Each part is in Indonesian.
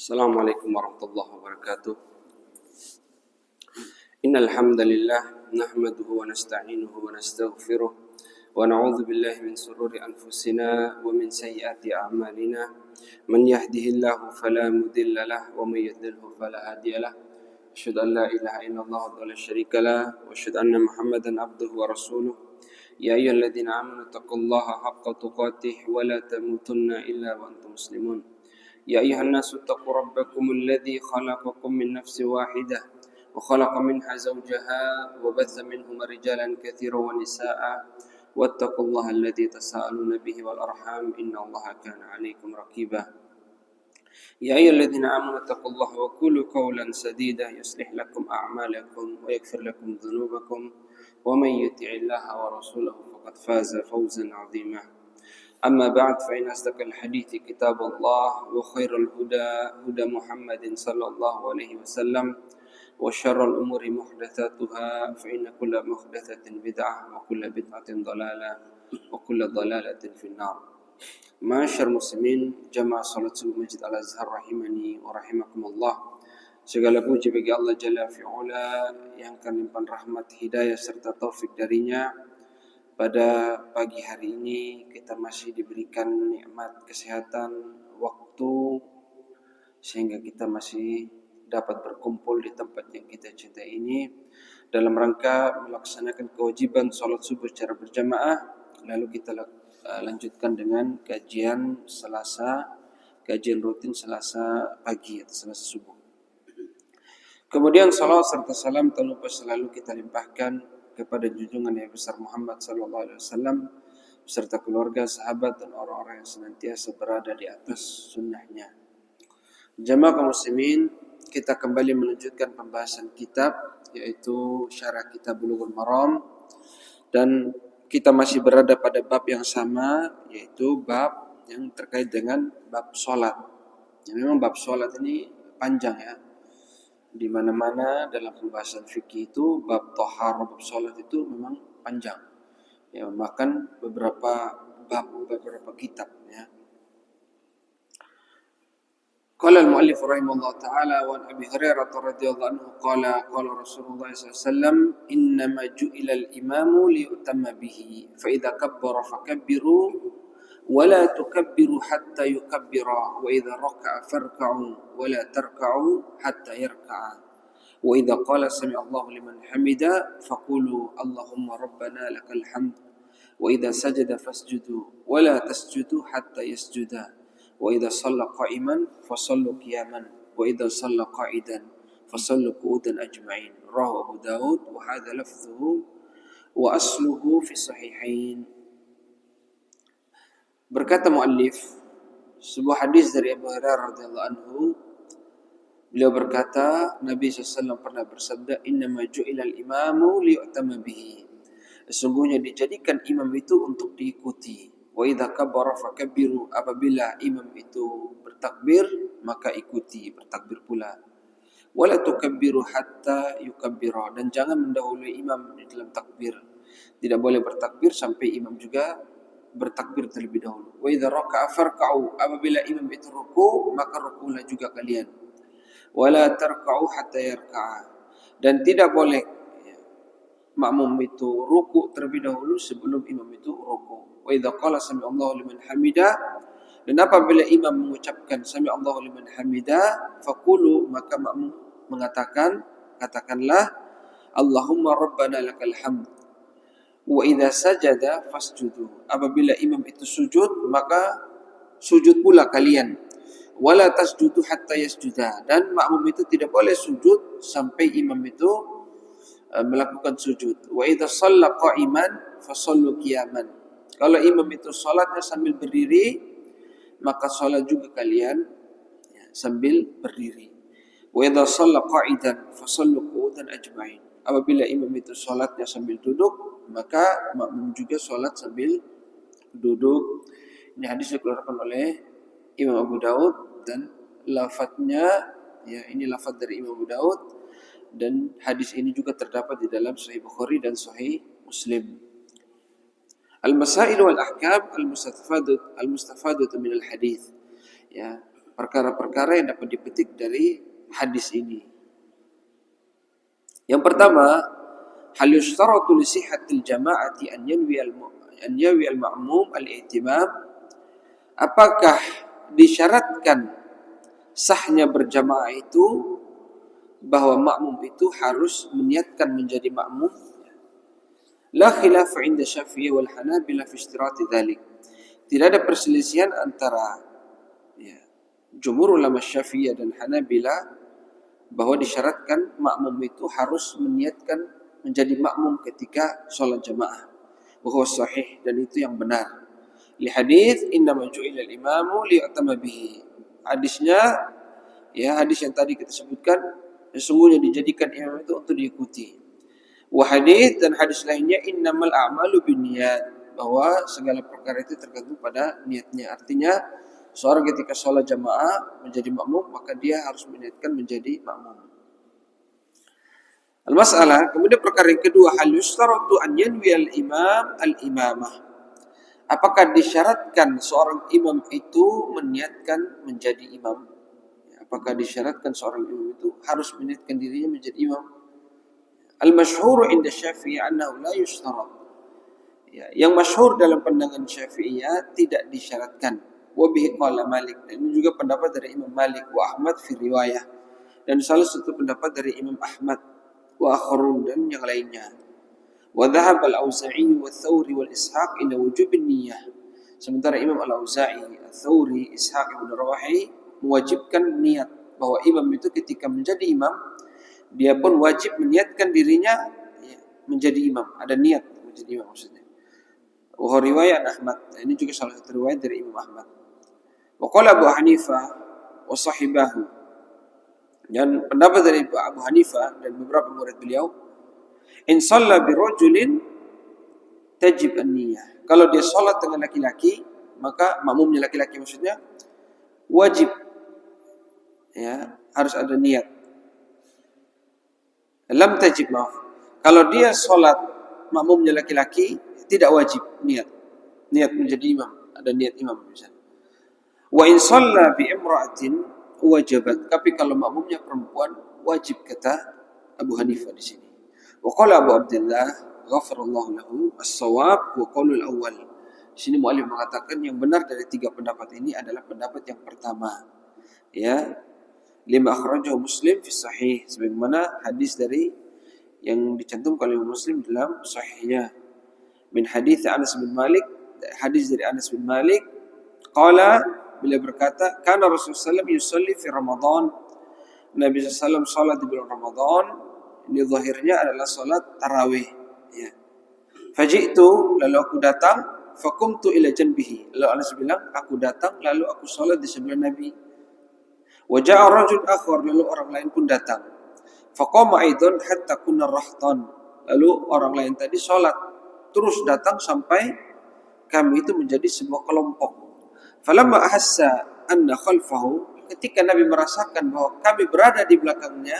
Assalamualaikum warahmatullahi wabarakatuh. Innal hamdalillah nahmaduhu wa nasta'inuhu wa nastaghfiruh wa na'udzu billahi min shururi anfusina wa min sayyiati a'malina. Man yahdihillahu fala mudilla lahu wa may yudlilhu fala hadiya lahu. Asyhadu an la ilaha illallah wa la syarika lahu wa asyhadu anna Muhammadan abduhu wa rasuluh. Ya ayyuhalladzina amanu taqullaha haqqa tuqatih wa la tamutunna illa wa antum muslimun. يا أيها الناس اتقوا ربكم الذي خلقكم من نفس واحدة وخلق منها زوجها وبث منهما رجالا كثيرا ونساء واتقوا الله الذي تساءلون به والأرحام إن الله كان عليكم رقيبا يا أيها الذين آمنوا اتقوا الله وقولوا قولا سديدا يصلح لكم أعمالكم ويغفر لكم ذنوبكم ومن يطع الله ورسوله فقد فاز فوزا عظيما أما بعد فإن أصدق الحديث كتاب الله وخير الهدى هدى محمد صلى الله عليه وسلم وشر الأمور محدثاتها فإن كل محدثة بدعة وكل بدعة ضلالة وكل ضلالة في النار. Ma'asyar muslimin jamaah salat subuh Masjid Al-Azhar rahimani wa rahimakumullah. Segala puji bagi Allah Jalla fi'ula yang akan limpah rahmat, hidayah serta taufik darinya. Pada pagi hari ini kita masih diberikan nikmat kesehatan, waktu, sehingga kita masih dapat berkumpul di tempat yang kita cintai ini dalam rangka melaksanakan kewajiban salat subuh secara berjamaah. Lalu kita lanjutkan dengan kajian rutin Selasa pagi atau Selasa subuh. Kemudian salawat serta salam tak lupa selalu kita limpahkan kepada junjungan yang besar Muhammad sallallahu alaihi wasallam beserta keluarga, sahabat dan orang-orang yang senantiasa berada di atas sunnahnya. Jamaah kaum muslimin, kita kembali melanjutkan pembahasan kitab yaitu Syarah Kitab Bulughul Maram, dan kita masih berada pada bab yang sama yaitu bab yang terkait dengan bab salat. Ya, memang bab salat ini panjang ya. Di mana-mana dalam pembahasan fikih itu bab taharah, bab salat itu memang panjang. Ya, memakan beberapa bab, beberapa kitab ya. Qala al-muallif rahimahullah ta'ala wa Abi Hurairah radhiyallahu anhu qala Rasulullah sallallahu alaihi wasallam innama ju'ila al-imamu liyutamma bihi fa idza kabbara fakabbiru ولا تكبروا حتى يكبر وإذا ركع فاركعوا ولا تركعوا حتى يركع وإذا قال سمع الله لمن حمده فقولوا اللهم ربنا لك الحمد وإذا سجد فاسجدوا ولا تسجدوا حتى يسجدا وإذا صلى قائما فصلوا قياما وإذا صلى قاعدا فصلوا قعودا أجمعين رواه أبو داود وهذا لفظه وأصله في الصحيحين. Berkata muallif, sebuah hadis dari Abu Hurairah radhiyallahu anhu, beliau berkata, Nabi SAW pernah bersabda, innama ju'ilal imamu liyu'tamma bihi. Sesungguhnya dijadikan imam itu untuk diikuti. Wa idza kabbara fakabbiru, apabila imam itu bertakbir, maka ikuti, bertakbir pula. Wala tukabbiru hatta yukabbira, dan jangan mendahului imam di dalam takbir. Tidak boleh bertakbir sampai imam juga bertakbir terlebih dahulu. Wa idza raka'a farka'u, apabila imam itu ruku, maka rukulah juga kalian. Wala tarka'u hatta yarka'a, dan tidak boleh makmum itu ruku terlebih dahulu sebelum imam itu ruku. Wa idza qala sami'allahu liman hamidah, dan apabila imam mengucapkan sami'allahu liman hamidah, faqulu, maka makmum katakanlah Allahumma rabbana lakal hamd. Wa idza sajada fasjudu, apabila imam itu sujud maka sujud pula kalian. Wala tasjudu hatta yasjuda, dan makmum itu tidak boleh sujud sampai imam itu melakukan sujud. Wa idza shalla qa'iman fasallu qiyaman, kalau imam itu salatnya sambil berdiri maka salat juga kalian ya, sambil berdiri. Wa idza shalla qa'idan fasallu qu'udan ajma'in, apabila imam itu salatnya sambil duduk maka makmum juga salat sambil duduk. Ini hadis dikeluarkan oleh Imam Abu Daud, dan lafadznya ya, ini lafadz dari Imam Abu Daud, dan hadis ini juga terdapat di dalam Sahih Bukhari dan Sahih Muslim. Al-masail wal ahkam al-mustafadatu min al-hadis. Ya, perkara-perkara yang dapat dipetik dari hadis ini. Yang pertama, hal yushtaratu li sihhatil jama'ati an yanwi al-ma'mum al-i'timam. Apakah disyaratkan sahnya berjamaah itu bahwa makmum itu harus meniatkan menjadi makmum? La khilaf 'inda Syafi'i wal Hanabilah fi ishtirati dzalik. Tidak ada perselisihan antara jumhur ulama Syafi'iyah dan Hanabilah bahwa disyaratkan makmum itu harus meniatkan menjadi makmum ketika sholat jamaah. Wa huwa sahih, dan itu yang benar. Li hadits innama ju'ila al-imamu liyu'tama bihi. Hadisnya, hadis yang tadi kita sebutkan, sesungguhnya dijadikan imam itu untuk diikuti. Wa hadits, dan hadis lainnya, innamal a'malu binniyat, bahwa segala perkara itu tergantung pada niatnya. Artinya seorang ketika sholat jamaah menjadi makmum, maka dia harus meniatkan menjadi makmum. Al-mas'alah, kemudian perkara yang kedua, hal yustaratu an yanwi al-imam al-imamah. Apakah disyaratkan seorang imam itu meniatkan menjadi imam? Apakah disyaratkan seorang imam itu harus meniatkan dirinya menjadi imam? Al-masyhur inda Syafi'i annahu la yushtarat. Yang masyhur dalam pandangan Syafi'iyah tidak disyaratkan. Wa bihi qala Malik, dan ini juga pendapat dari Imam Malik, wa Ahmad fi riwayah, dan salah satu pendapat dari Imam Ahmad, wa akharun, dan yang lainnya. Wa dhahab al-Auza'i wa Thawri wal Ishaq ila wujub niyyah. Sementara Imam al-Auza'i, Thawri, Ishaq ibn Rawahi mewajibkan niat, bahwa imam itu ketika menjadi imam dia pun wajib meniatkan dirinya menjadi imam, ada niat menjadi imam maksudnya. Wa riwayat Ahmad, ini juga salah satu riwayat dari Imam Ahmad. Wa qala Abu Hanifah wa sahibahu, dan pendapat dari Abu Hanifah dan beberapa murid beliau, in shalla bi rajulin tajib an-niyyah. Kalau dia salat dengan laki-laki, maka makmumnya laki-laki maksudnya wajib harus ada niat. Lam tajib, maaf. Kalau dia salat makmumnya laki-laki, tidak wajib niat menjadi imam, ada niat imam misalnya. Wa in shalla bi imra'atin wajabat. Tapi kalau makmumnya perempuan wajib, kata Abu Hanifah di sini. Wa qala Abu Abdullah ghafarallahu lahu as-shawab wa qaulul awwal. Di sini muallif mengatakan yang benar dari tiga pendapat ini adalah pendapat yang pertama. Lima akhrajahu Muslim fi sahih, sebagaimana hadis dari yang dicantumkan oleh Muslim dalam sahihnya. Min hadits Anas bin Malik, hadis dari Anas bin Malik, qala, beliau berkata, kana Rasulullah SAW yusalli fi Ramadan. Nabi SAW salat di bulan Ramadan. Ini zahirnya adalah salat tarawih. Faji'tu, lalu aku datang, fakumtu ila janbihi. Lalu Anas bilang, aku datang lalu aku salat di sebelah Nabi. Wa ja'a rajul akhar, lalu orang lain pun datang. Faqama aidan hatta kunna rahtan. Lalu orang lain tadi salat terus datang sampai kami itu menjadi sebuah kelompok. Falamma ahassa anna khalfahu, ketika Nabi merasakan bahwa kami berada di belakangnya,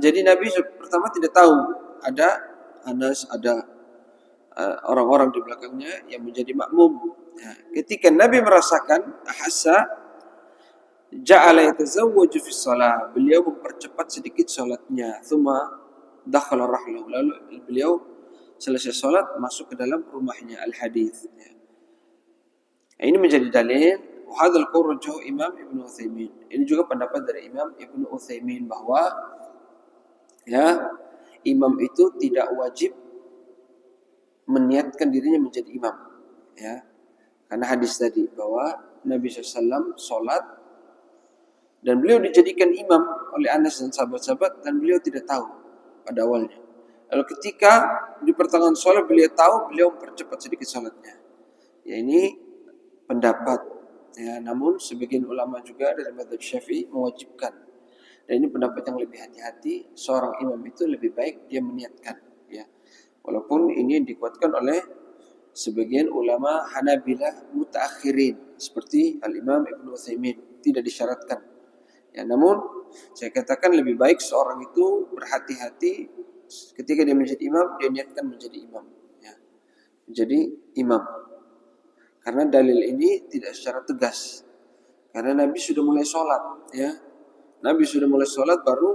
jadi Nabi pertama tidak tahu ada Anas, ada orang-orang di belakangnya yang menjadi makmum. Ketika Nabi merasakan, ahassa, ja'ala yatazawwaju fi shalah, beliau mempercepat sedikit salatnya. Tsumma dakhala rahlahu, lalu beliau selesai salat masuk ke dalam rumahnya. Al-hadis. Ini menjadi dalil. Hadzal qaul rajahu Imam Ibnu Utsaimin. Ini juga pendapat dari Imam Ibnu Utsaimin bahwa imam itu tidak wajib meniatkan dirinya menjadi imam. Karena hadis tadi bahwa Nabi SAW salat dan beliau dijadikan imam oleh Anas dan sahabat-sahabat, dan beliau tidak tahu pada awalnya. Lalu ketika di pertengahan sholat beliau tahu, beliau mempercepat sedikit sholatnya. Ini pendapat. Namun sebagian ulama juga dari mazhab Syafi'i mewajibkan. Dan ini pendapat yang lebih hati-hati. Seorang imam itu lebih baik dia meniatkan. Walaupun ini dikuatkan oleh sebagian ulama Hanabilah mutaakhirin seperti Al-Imam Ibnu Utsaimin, tidak disyaratkan. Namun saya katakan lebih baik seorang itu berhati-hati ketika dia menjadi imam, dia niatkan menjadi imam, menjadi imam. Karena dalil ini tidak secara tegas Karena Nabi sudah mulai sholat, ya. Nabi sudah mulai sholat baru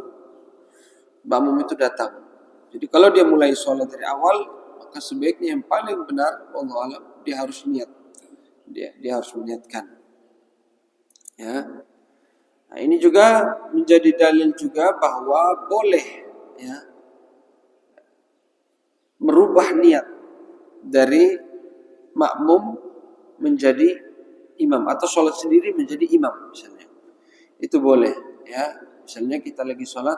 makmum itu datang. Jadi kalau dia mulai sholat dari awal, maka sebaiknya yang paling benar, Allah alam, dia harus niat, dia harus meniatkan. Ya, nah, ini juga menjadi dalil juga bahwa boleh, ya, merubah niat dari makmum menjadi imam atau sholat sendiri menjadi imam misalnya. Itu boleh, ya. Misalnya kita lagi sholat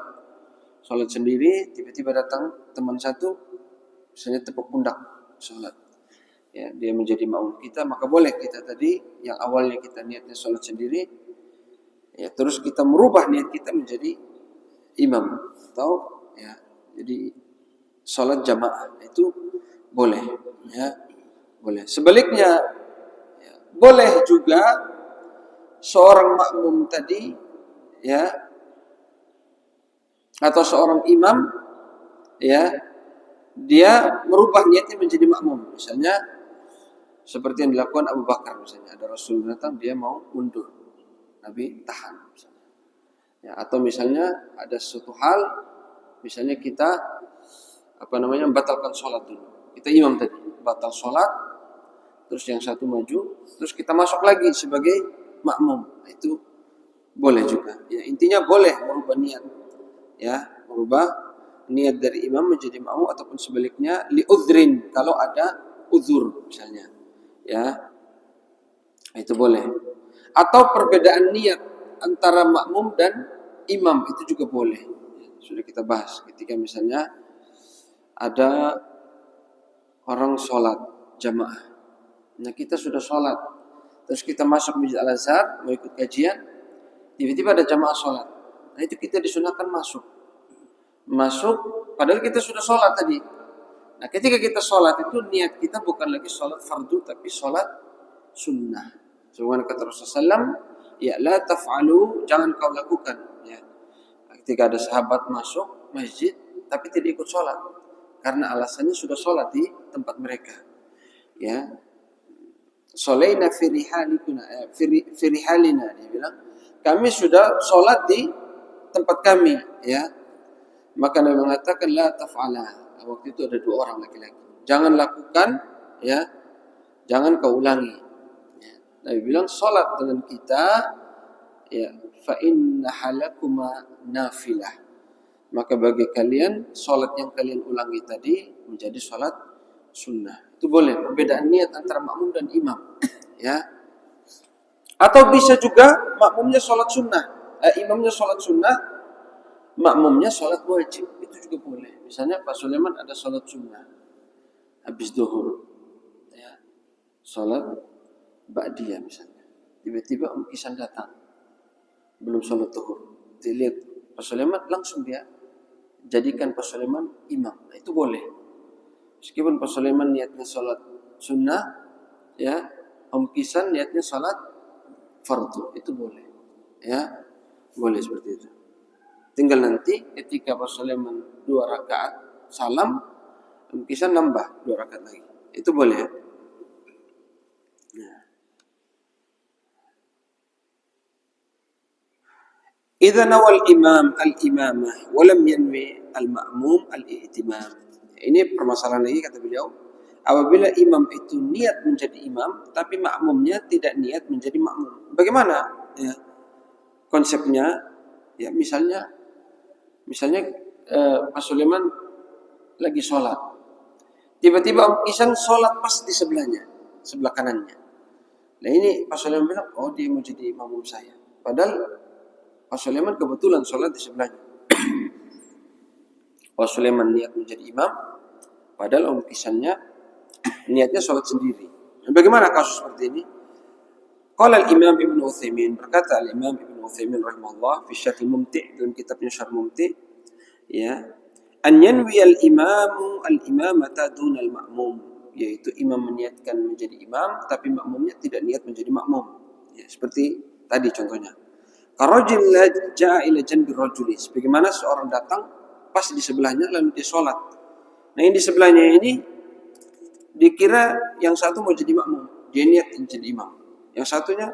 sendiri, tiba-tiba datang teman satu, misalnya tepuk pundak sholat, ya, dia menjadi makmum kita, maka boleh kita tadi yang awalnya kita niatnya sholat sendiri, ya, terus kita merubah niat kita menjadi imam atau, ya, jadi sholat jamaah, itu boleh, ya, boleh. Sebaliknya, ya, boleh juga seorang makmum tadi, ya, atau seorang imam, ya, dia merubah niatnya menjadi makmum. Misalnya seperti yang dilakukan Abu Bakar, misalnya ada Rasul datang, dia mau mundur, Nabi tahan misalnya. Ya, atau misalnya ada suatu hal, misalnya kita membatalkan sholat dulu, kita imam tadi batal sholat, terus yang satu maju, terus kita masuk lagi sebagai makmum, itu boleh juga. Ya, intinya boleh merubah niat, ya, merubah niat dari imam menjadi makmum ataupun sebaliknya liudhrin, kalau ada uzur misalnya, ya, itu boleh. Atau perbedaan niat antara makmum dan imam itu juga boleh. Sudah kita bahas ketika misalnya ada orang sholat jamaah, nah kita sudah sholat, terus kita masuk Masjid Al-Azhar mau ikut kajian, tiba-tiba ada jamaah sholat, nah itu kita disunahkan masuk padahal kita sudah sholat tadi. Nah ketika kita sholat itu niat kita bukan lagi sholat fardu tapi sholat sunnah. Sebagaimana kata Rasulullah SAW, ya la taf'alu, jangan kau lakukan, ya, ketika ada sahabat masuk masjid tapi tidak ikut sholat karena alasannya sudah sholat di tempat mereka, ya. Sholaina fi rihalina, dia bilang kami sudah sholat di tempat kami, ya. Maka Nabi mengatakan la taf'ala, waktu itu ada 2 orang laki-laki, jangan lakukan, ya, jangan kau ulangi, ya. Nabi bilang sholat dengan kita, ya, fa inna halakuma nafilah, maka bagi kalian sholat yang kalian ulangi tadi menjadi sholat sunnah. Itu boleh, perbedaan niat antara makmum dan imam, ya. Atau bisa juga makmumnya sholat sunnah, imamnya sholat sunnah, makmumnya sholat wajib, itu juga boleh. Misalnya Pak Sulaiman ada sholat sunnah habis zuhur, ya, sholat ba'diyah misalnya, tiba-tiba Kisan datang belum sholat zuhur, dilihat Pak Sulaiman, langsung dia jadikan Pak Sulaiman imam, nah, itu boleh. Meskipun Pak Sulaiman niatnya sholat sunnah, ya, Kisan niatnya sholat fardu, itu boleh, ya, boleh seperti itu. Tinggal nanti ketika Pak Sulaiman 2 rakaat salam, Kisan nambah 2 rakaat lagi, itu boleh, ya. Idza nawal imam al-imamah wa lam yanwi al-ma'mum al-i'timam. Ini permasalahan lagi kata beliau. Apabila imam itu niat menjadi imam tapi makmumnya tidak niat menjadi makmum. Bagaimana, ya, konsepnya? Ya, misalnya Pak Sulaiman lagi sholat, tiba-tiba Kisan sholat pas di sebelahnya, sebelah kanannya. Nah ini Pak Sulaiman bilang, oh dia mau jadi makmum saya, padahal Pak Sulaiman kebetulan sholat di sebelahnya. Pak Sulaiman niat menjadi imam, padahal Kisannya niatnya sholat sendiri. Dan bagaimana kasus seperti ini? Qala al-Imam Ibn Utsaimin, berkata al-Imam Ibn Utsaimin rahimahullah fi Syarh al-Mumti', dalam kitabnya Syarh Mumti', ya, an yanwi al-imamu al-imamata duna al-ma'mum, yaitu imam meniatkan menjadi imam tapi makmumnya tidak niat menjadi makmum. Ya, seperti tadi contohnya. Karajul ja'a ila janbi rajuli, sebagaimana seorang datang pas di sebelahnya lalu dia sholat. Nah yang di sebelahnya ini dikira yang satu mau jadi makmum, dia niat jadi imam. Yang satunya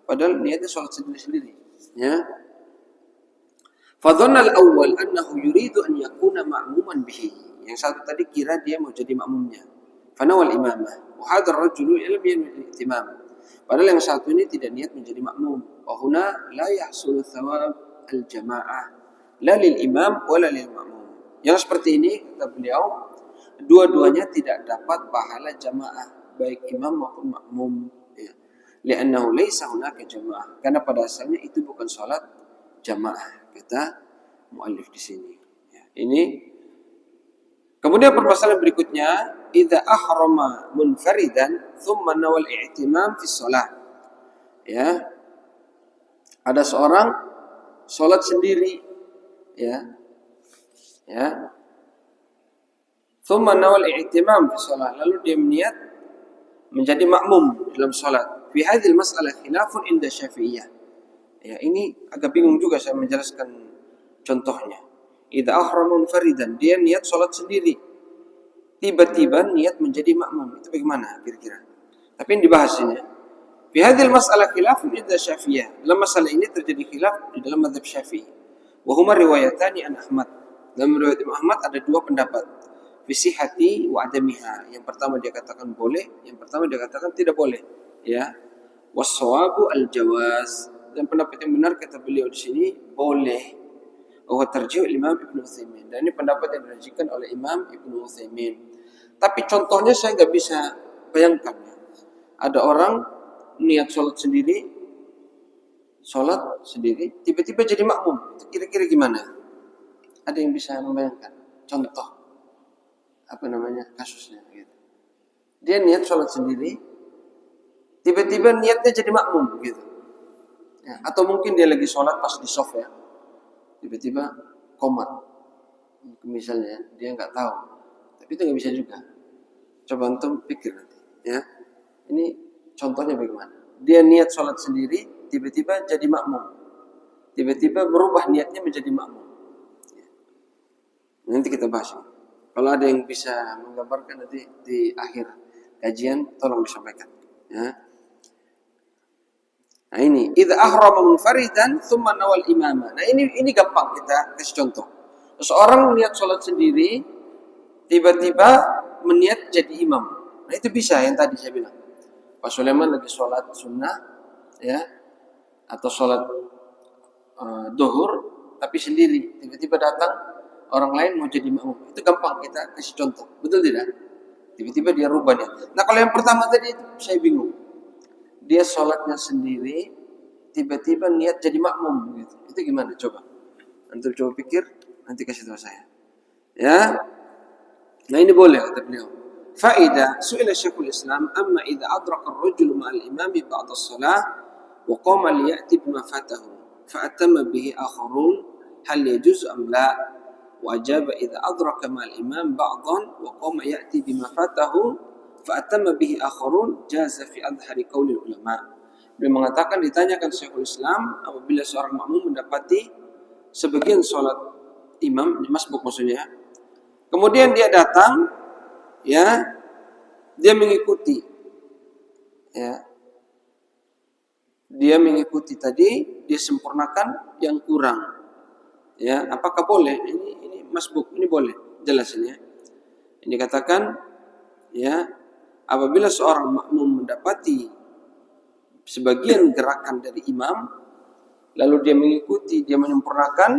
padahal niatnya sholat sendiri-sendiri. Ya. Fadhanna al-awwal annahu yuridu an yakuna ma'muman bihi. Yang satu tadi kira dia mau jadi makmumnya. Fanawal imamah. Wa hadha ar-rajulu lam yanwi al-ihtimam. Padahal yang satu ini tidak niat menjadi makmum. Wa huna la yahsulu thawab al-jama'ah la lil imam wa la lil makmum. Yang seperti ini kata beliau, dua-duanya tidak dapat pahala jamaah, baik imam maupun makmum. Ya. Li'annahu laysa hunaka jamaah. Karena pada asalnya itu bukan salat jamaah, kata muallif di sini. Ya, ini kemudian permasalahan berikutnya, idza ahrama munfaridan thumma nawal i'timam fi shalah. Ya. Ada seorang salat sendiri, ya. Ya. Thumma nawal i'timam fi shalah, lalu dia berniat menjadi makmum dalam salat. Fi hadhihi al-mas'alah khilafun inda Syafi'iyah. Ya, ini agak bingung juga saya menjelaskan contohnya. Idza ahrama munfaridan, dia niat salat sendiri. Tiba-tiba niat menjadi makmum. Itu bagaimana kira-kira? Tapi yang dibahas ini. Fi hadhil mas'alah khilafun inda Syafi'iyah. Dalam masalah ini terjadi khilaf di dalam mazhab Syafi'i. Wa huma riwayatani an Ahmad. Dalam riwayat Imam Ahmad ada dua pendapat. Fi sihhati wa adamiha. Yang pertama dia katakan boleh, yang pertama dia katakan tidak boleh. Ya. Was-shawabu al-jawaz. Dan pendapat yang benar kata beliau di sini boleh. Wa tarjih Imam Ibnu Utsaimin. Dan ini pendapat yang dirajikan oleh Imam Ibnu Utsaimin. Tapi contohnya saya nggak bisa bayangkan. Ya. Ada orang niat sholat sendiri, tiba-tiba jadi makmum. Itu kira-kira gimana? Ada yang bisa membayangkan? Contoh apa namanya kasusnya? Gitu. Dia niat sholat sendiri, tiba-tiba niatnya jadi makmum, gitu. Ya, atau mungkin dia lagi sholat pas di soft ya, tiba-tiba komat, misalnya dia nggak tahu, tapi itu nggak bisa juga. Coba antum pikir nanti, ya. Ini contohnya bagaimana? Dia niat sholat sendiri, tiba-tiba jadi makmum, tiba-tiba berubah niatnya menjadi makmum. Ya. Nanti kita bahas. Kalau ada yang bisa menggambarkan nanti di akhir kajian, tolong disampaikan. Ya. Nah ini, idza ahrama munfaridan tsumma nawal imama. Nah ini gampang kita kasih contoh. Seorang niat sholat sendiri, tiba-tiba meniat jadi imam. Nah itu bisa yang tadi saya bilang. Pak Sulaiman lagi sholat sunnah, ya, atau sholat duhur, tapi sendiri. Tiba-tiba datang orang lain mau jadi makmum. Itu gampang kita kasih contoh. Betul tidak? Tiba-tiba dia rubah niat. Nah kalau yang pertama tadi itu saya bingung. Dia sholatnya sendiri, tiba-tiba niat jadi makmum, gitu. Itu gimana? Coba. Antum coba pikir, nanti kasih tahu saya. Ya. Nah ini boleh kata beliau. Faida su'ila Syekhul Islam amma idza adraka ar-rajulu ma'al imami ba'da as-salah wa qama liya'ti bima fatahu fa atamma bihi akharun hal yajuz am la? Wa ajaba idza adraka ma'al imam ba'dan wa qama ya'ti bima fatahu fa'atamma bihi akharun jaza fi adhari qauli ulama. Beliau mengatakan, ditanyakan Syekhul Islam, apabila seorang makmum mendapati sebagian sholat imam, masbuk maksudnya, kemudian dia datang, ya, dia mengikuti, ya, dia mengikuti tadi, dia sempurnakan yang kurang, ya, apakah boleh? Ini masbuk, ini boleh, jelas ini, ya. Ini dikatakan, ya, apabila seorang makmum mendapati sebagian gerakan dari imam, lalu dia mengikuti, dia menyempurnakan,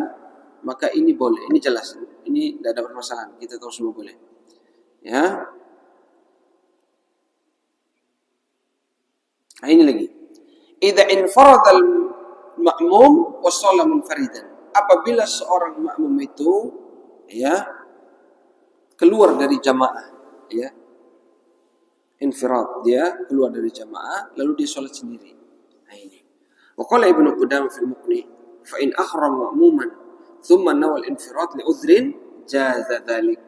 maka ini boleh. Ini jelas. Ini tidak ada permasalahan. Kita tahu semua boleh. Ya. Nah, ini lagi. Idza infarada al-ma'mum wa shalla munfaridan. Apabila seorang makmum itu, ya, keluar dari jamaah, ya, infirad, dia keluar dari jamaah lalu dia sholat sendiri. Nah ini. Wa qala Ibnu Qudamah fil Muqni fa in ahram ma'muman thumma nawal infirad li udhrin jaza dzalik.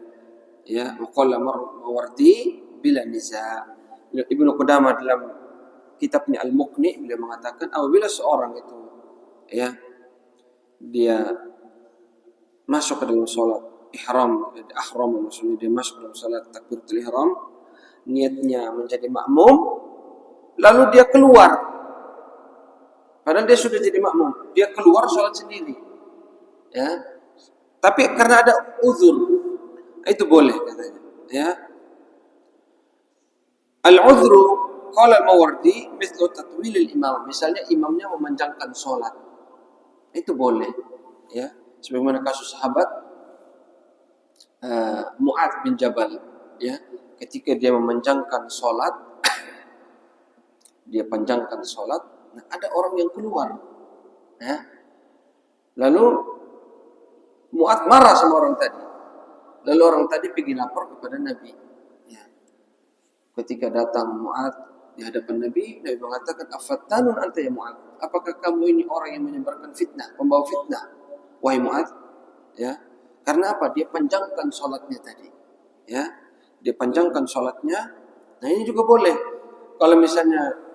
Ya, wa qala Mawardi bila niza. Ibnu Qudamah dalam kitabnya Al-Muqni beliau mengatakan apabila seorang itu, ya, dia masuk ke dalam sholat ihram, maksudnya dia masuk dalam sholat takbiratul ihram, niatnya menjadi makmum, lalu dia keluar Padahal dia sudah jadi makmum, dia keluar sholat sendiri, ya. Tapi karena ada uzur, itu boleh katanya, ya. Al-uzru qala al-Mawardi mithlu tatwil al-imam. Misalnya imamnya memanjangkan sholat, itu boleh, ya. Sebagaimana kasus sahabat Mu'adz bin Jabal, ya, ketika dia memanjangkan sholat, dia panjangkan sholat. Nah, ada orang yang keluar, ya. Lalu Mu'adz marah sama orang tadi. Lalu orang tadi pergi lapor kepada Nabi. Ya. Ketika datang Mu'adz di hadapan Nabi, Nabi mengatakan, "Afattanun anta ya Mu'adz? Apakah kamu ini orang yang menyebarkan fitnah, pembawa fitnah, wahai Mu'adz?" Ya. Karena apa? Dia panjangkan sholatnya tadi. Ya. Dia panjangkan sholatnya. Nah, ini juga boleh. Kalau misalnya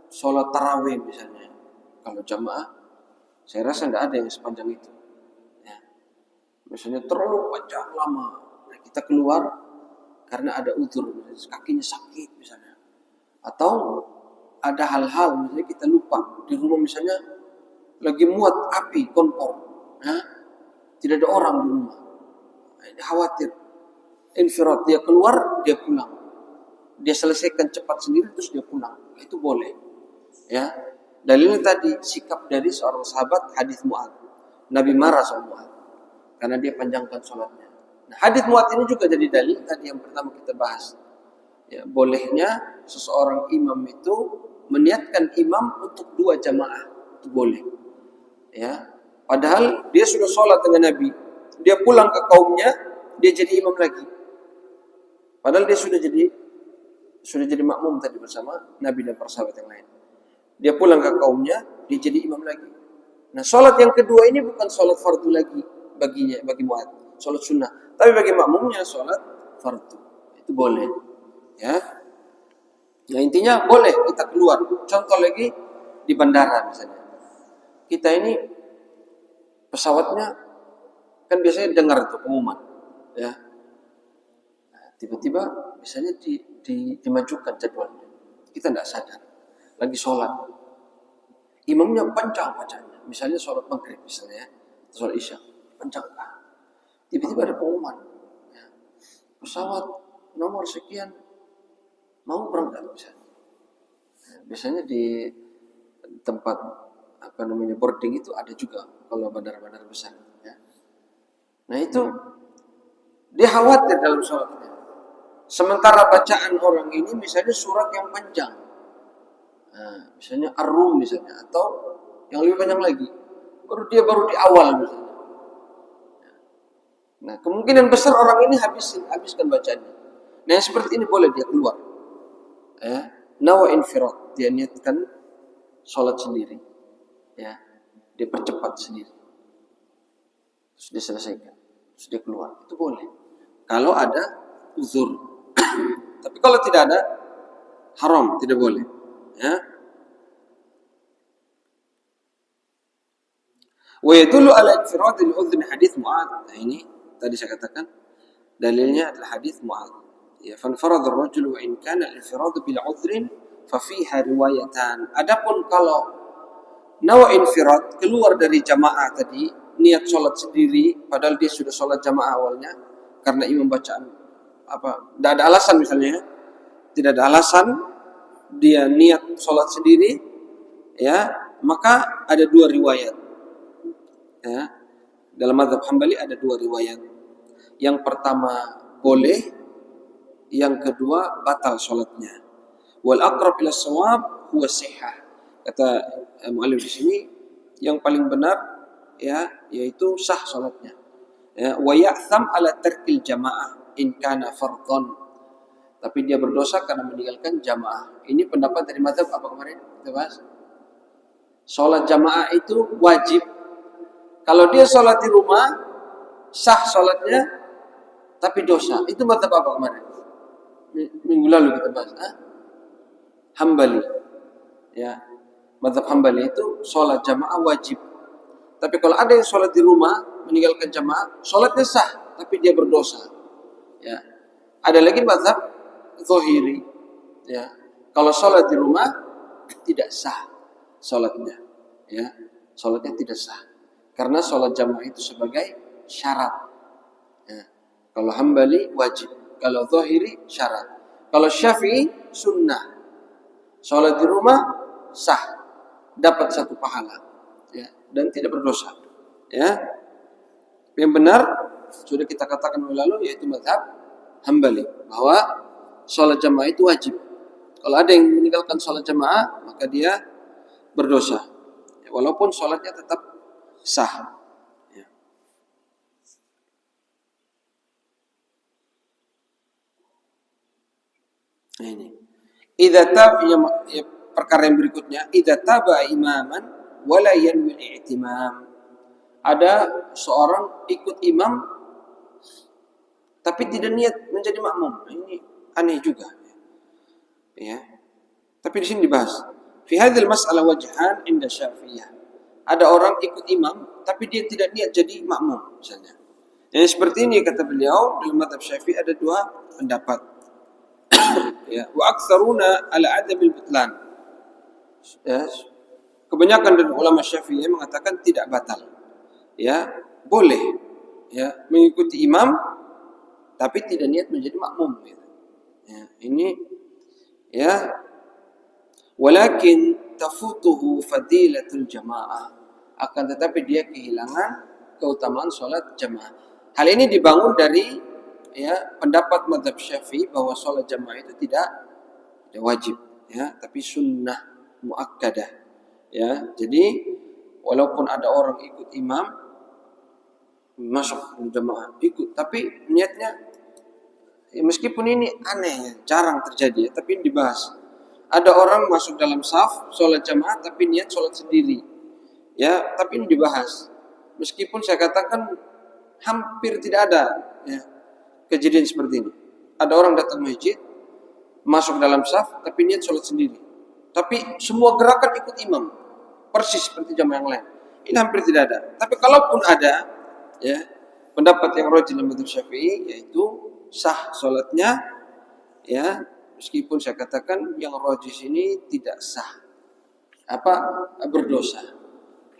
sholat tarawih misalnya, kalau jamaah, saya rasa tidak ada yang sepanjang itu. Ya. Misalnya terlalu panjang lama, nah, kita keluar karena ada uzur, kakinya sakit misalnya, atau ada hal-hal misalnya kita lupa di rumah, misalnya lagi muat api kompor, ya, tidak ada orang di rumah, nah, ini khawatir, infirad, dia keluar, dia pulang, dia selesaikan cepat sendiri terus dia pulang, itu boleh. Ya, dalilnya tadi sikap dari seorang sahabat, hadis Mu'adz. Nabi marah sama Mu'adz karena dia panjangkan sholatnya. Nah, hadis Mu'adz ini juga jadi dalil tadi yang pertama kita bahas. Ya, bolehnya seseorang imam itu meniatkan imam untuk 2 jamaah, itu boleh. Ya, padahal dia sudah sholat dengan Nabi, dia pulang ke kaumnya, dia jadi imam lagi. Padahal dia sudah jadi makmum tadi bersama Nabi dan para sahabat yang lain. Dia pulang ke kaumnya, dia jadi imam lagi. Nah, sholat yang kedua ini bukan sholat fardu lagi baginya, bagi Mu'adz, sholat sunnah. Tapi bagi makmumnya sholat fardu, itu boleh. Ya. Nah, intinya boleh kita keluar. Contoh lagi di bandara misalnya. Kita ini pesawatnya kan biasanya dengar itu pengumuman, ya. Nah, tiba-tiba misalnya dimajukan jadwalnya, kita tidak sadar. Lagi sholat, imamnya panjang bacanya, misalnya sholat maghrib misalnya, sholat isya, panjang. Tiba-tiba ada pengumuman, ya, pesawat nomor sekian mau berangkat misalnya. Biasanya di tempat boarding itu ada juga kalau bandara-bandara besar. Ya. Nah itu dia khawatir dalam sholatnya. Sementara bacaan orang ini misalnya surat yang panjang. Nah, misalnya Ar-Rum misalnya, atau yang lebih panjang lagi, baru di awal misalnya. Nah, kemungkinan besar orang ini habiskan bacanya. Nah, yang seperti ini boleh dia keluar. Ya, nawa infirad, dia niatkan sholat sendiri. Ya, dia percepat sendiri. Terus dia selesaikan, terus dia keluar. Itu boleh. Kalau ada uzur. Tapi kalau tidak ada, haram, tidak boleh. Ya. Wa yadullu ala infirad al-udhn hadits Mu'adz. Nah, ini tadi saya katakan dalilnya adalah hadis Mu'adz. Ya, fanfarad ar-rajul wa in kana al-infirad bil 'udhrin fa fiha riwayatan. Adapun kalau nawa infirad, keluar dari jamaah tadi, niat sholat sendiri padahal dia sudah sholat jamaah awalnya karena imam bacaan tidak ada alasan misalnya, tidak ada alasan dia niat sholat sendiri, ya, maka ada 2 riwayat. Ya, dalam mazhab Hambali ada 2 riwayat. Yang pertama boleh, yang kedua batal sholatnya. Wal aqrab ila shawab huwa sihah. Kata muallif di sini yang paling benar, ya, yaitu sah sholatnya. Ya, wa ya'tham ala tarkil jamaah in kana fardhan. Tapi dia berdosa karena meninggalkan jamaah. Ini pendapat dari mazhab apa kemarin kita bahas? Sholat jamaah itu wajib. Kalau dia sholat di rumah, sah sholatnya, tapi dosa. Itu mazhab apa kemarin? Minggu lalu kita bahas. Hambali. Ya, mazhab Hambali itu sholat jamaah wajib. Tapi kalau ada yang sholat di rumah, meninggalkan jamaah, sholatnya sah, tapi dia berdosa. Ya, ada lagi mazhab Zahiri, ya, kalau sholat di rumah tidak sah sholatnya, ya, sholatnya tidak sah. Karena sholat jamaah itu sebagai syarat. Ya. Kalau Hambali wajib, kalau Zahiri syarat. Kalau Syafi'i sunnah. Sholat di rumah sah, dapat satu pahala, ya, dan tidak berdosa. Ya, yang benar sudah kita katakan lalu yaitu mazhab Hambali bahwa sholat jamaah itu wajib. Kalau ada yang meninggalkan sholat jamaah maka dia berdosa, ya, walaupun sholatnya tetap sah. Ya. Nah, ini. Ya, perkara yang berikutnya, idza taba imaman wala yanwi al-i'timam. Ada seorang ikut imam tapi tidak niat menjadi makmum. Ini aneh juga. Ya. Tapi di sini dibahas. Fi hadzal mas'alah wajhan inda Syafi'iyah. Ada orang ikut imam tapi dia tidak niat jadi makmum misalnya. Yang seperti ini kata beliau dalam mazhab Syafi'i ada dua pendapat. Ya, wa aktsaruna ala adabil butlan. Ya, kebanyakan dari ulama Syafi'i mengatakan tidak batal. Ya, boleh ya mengikuti imam tapi tidak niat menjadi makmum gitu. Ya, ini ya walakin tafutuhu fadilatul jamaah, akan tetapi dia kehilangan keutamaan sholat jamaah. Hal ini dibangun dari ya pendapat mazhab Syafi'i bahwa sholat jamaah itu tidak wajib, ya, tapi sunnah muakkadah. Ya, jadi walaupun ada orang ikut imam masuk jamaah ikut, tapi niatnya ya, meskipun ini aneh ya, jarang terjadi ya, tapi dibahas. Ada orang masuk dalam saf sholat jamaah tapi niat sholat sendiri, ya, tapi ini dibahas. Meskipun saya katakan hampir tidak ada ya, kejadian seperti ini. Ada orang datang masjid masuk dalam saf tapi niat sholat sendiri, tapi semua gerakan ikut imam persis seperti jamaah yang lain. Ini hampir tidak ada. Tapi kalaupun ada, ya, pendapat yang rajih dalam mazhab Syafi'i yaitu sah sholatnya, ya, meskipun saya katakan yang rajih ini tidak sah, berdosa,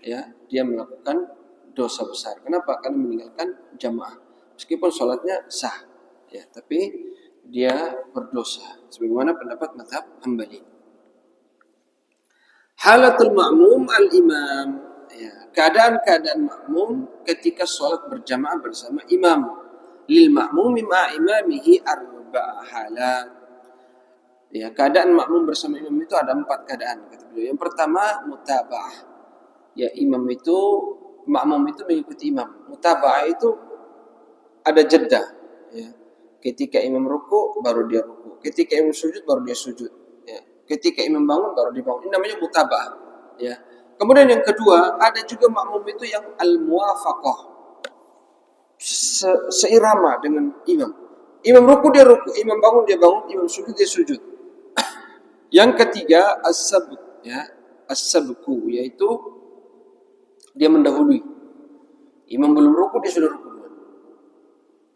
ya, dia melakukan dosa besar. Kenapa? Karena meninggalkan jamaah meskipun sholatnya sah, ya, tapi dia berdosa sebagaimana pendapat mazhab Hambali. Halatul ma'mum al-imam, ya, keadaan-keadaan makmum ketika sholat berjamaah bersama imam. Lil ma'mumi ma'a imamihi arba'a halat. Ya, keadaan makmum bersama imam itu ada 4 keadaan kata beliau. Yang pertama mutaba'ah. Ya, makmum itu mengikuti imam. Mutaba'ah itu ada jeda, ya. Ketika imam ruku baru dia ruku, ketika imam sujud baru dia sujud, ya. Ketika imam bangun baru dia bangun. Ini namanya mutaba'ah, ya. Kemudian yang kedua, ada juga makmum itu yang al-muwafaqah, seirama dengan imam. Imam ruku dia ruku, imam bangun dia bangun, imam sujud dia sujud. Yang ketiga as-sabq, ya, as-sabqu, yaitu dia mendahului. Imam belum ruku dia sudah ruku.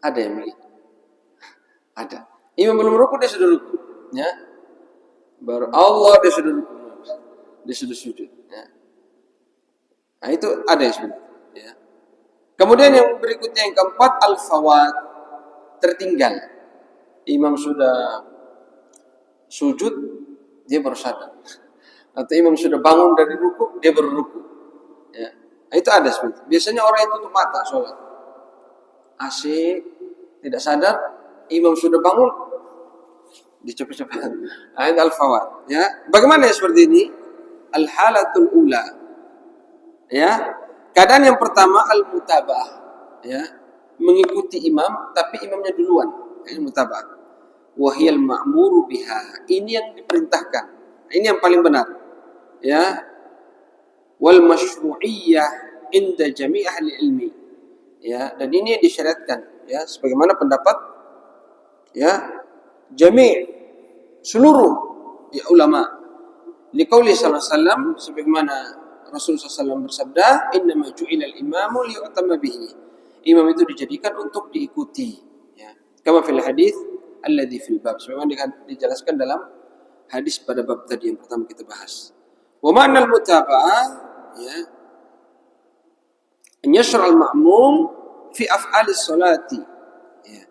Ada yang begitu? Ada. Imam belum ruku dia sudah ruku, ya. Baru Allah dia sudah ruku, dia sudah sujud, ya. Nah, itu ada yang seperti itu, ya. Kemudian yang berikutnya yang keempat al-fawat, tertinggal. Imam sudah sujud dia baru sadar, atau imam sudah bangun dari ruku dia baru ruku, ya. Nah, itu ada seperti itu. Biasanya orang yang tutup mata sholat asik, tidak sadar, imam sudah bangun dicepet-cepet. Nah, itu al-fawat, ya. Bagaimana ya seperti ini? Al-halatul ula, ya. Keadaan yang pertama al-mutaba'ah, ya, mengikuti imam tapi imamnya duluan. Ini mutaba'ah. Wahiyal ma'muru biha. Ini yang diperintahkan. Ini yang paling benar. Ya. Wal masyru'iyyah inda jami' ahli ilmi. Ya, dan ini yang disyariatkan, ya, sebagaimana pendapat, ya, jami' seluruh, ya, ulama. Liqauli sallallahu alaihi wasallam, sebagaimana Rasulullah SAW bersabda, innama ju'ilal imamu liyu'tamma bihi. Imam itu dijadikan untuk diikuti, ya. Kama fil hadis alladzi fil bab, sebagaimana dijelaskan dalam hadis pada bab tadi yang pertama kita bahas. Wa ma'nal mutaba'ah ya, an yashra al-ma'mum fi af'alis salati, ya,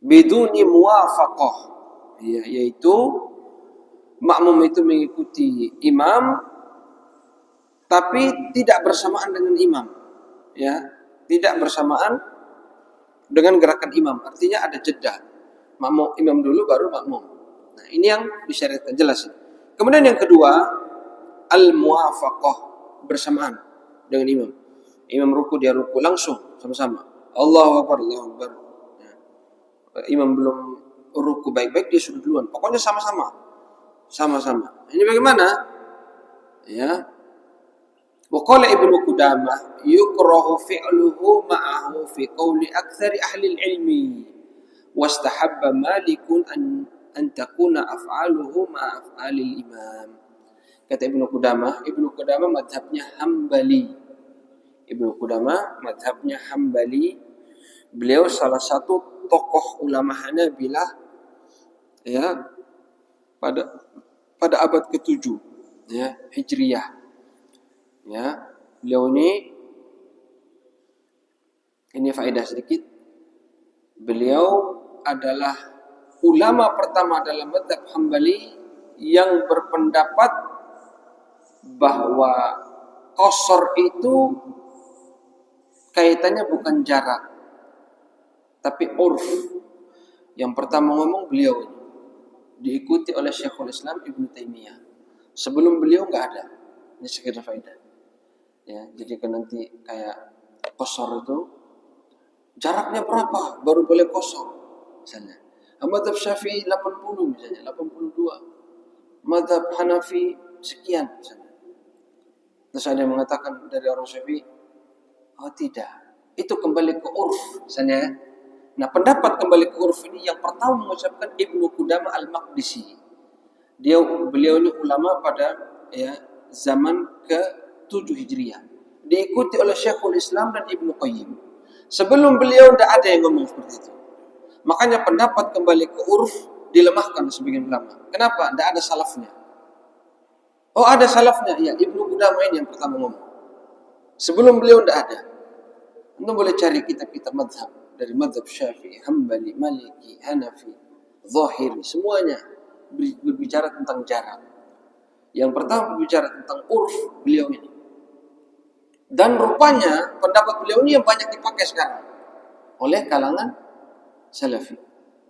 biduni muwafaqah, ya, yaitu makmum itu mengikuti imam tapi tidak bersamaan dengan imam, ya, tidak bersamaan dengan gerakan imam, artinya ada jeda, makmum imam dulu baru makmum. Nah, ini yang disyariatkan, jelas. Kemudian yang kedua, al-muwafaqah, bersamaan dengan imam. Imam ruku, dia ruku langsung sama-sama. Allahu Akbar, Allahu Akbar. Ya. Imam belum ruku baik-baik, dia sudah duluan. Pokoknya sama-sama. Sama-sama. Ini bagaimana? Ya. Wa qala Ibnu Qudamah yukrahu fi'luhu ma'ahu fi qawli aktsari ahli al-ilmi. Wastahabba Malikun an takuna af'aluhu ma'a af'alil imam. Kata Ibnu Qudamah madhabnya Hambali. Ibnu Qudamah madhabnya Hambali. Beliau salah satu tokoh ulama Hanabilah, ya, pada abad ke-7, ya, Hijriyah. Ya, beliau ini faedah sedikit. Beliau adalah ulama pertama dalam mazhab Hambali yang berpendapat bahwa qasar itu kaitannya bukan jarak tapi urf. Yang pertama ngomong beliau ini, diikuti oleh Syekhul Islam Ibnu Taimiyah. Sebelum beliau nggak ada. Ini sekedar faedah. Ya, jadi kan nanti kayak qasar itu jaraknya berapa baru boleh qasar misalnya. Mazhab Syafi'i 80 misalnya, 82. Mazhab Hanafi sekian misalnya. Terus ada yang mengatakan dari orang Syafi'i, oh tidak, itu kembali ke urf misalnya. Nah, pendapat kembali ke urf ini yang pertama mengucapkan Ibnu Qudamah al-Maqdisi. Beliau ini ulama pada, ya, zaman ke-7 Hijriah. Diikuti oleh Syekhul Islam dan Ibnu Qayyim. Sebelum beliau tidak ada yang ngomong seperti itu. Makanya pendapat kembali ke urf dilemahkan sebagian ulama. Kenapa? Tidak ada salafnya. Oh, ada salafnya. Ya, Ibnu Qudamah ini yang pertama ngomong. Sebelum beliau tidak ada. Anda boleh cari kitab-kitab mazhab. Dari mazhab Syafi'i, Hambali, Maliki, Hanafi, Zahiri, semuanya berbicara tentang jarak. Yang pertama berbicara tentang urf beliau ini. Dan rupanya pendapat beliau ini yang banyak dipakai sekarang oleh kalangan Salafi.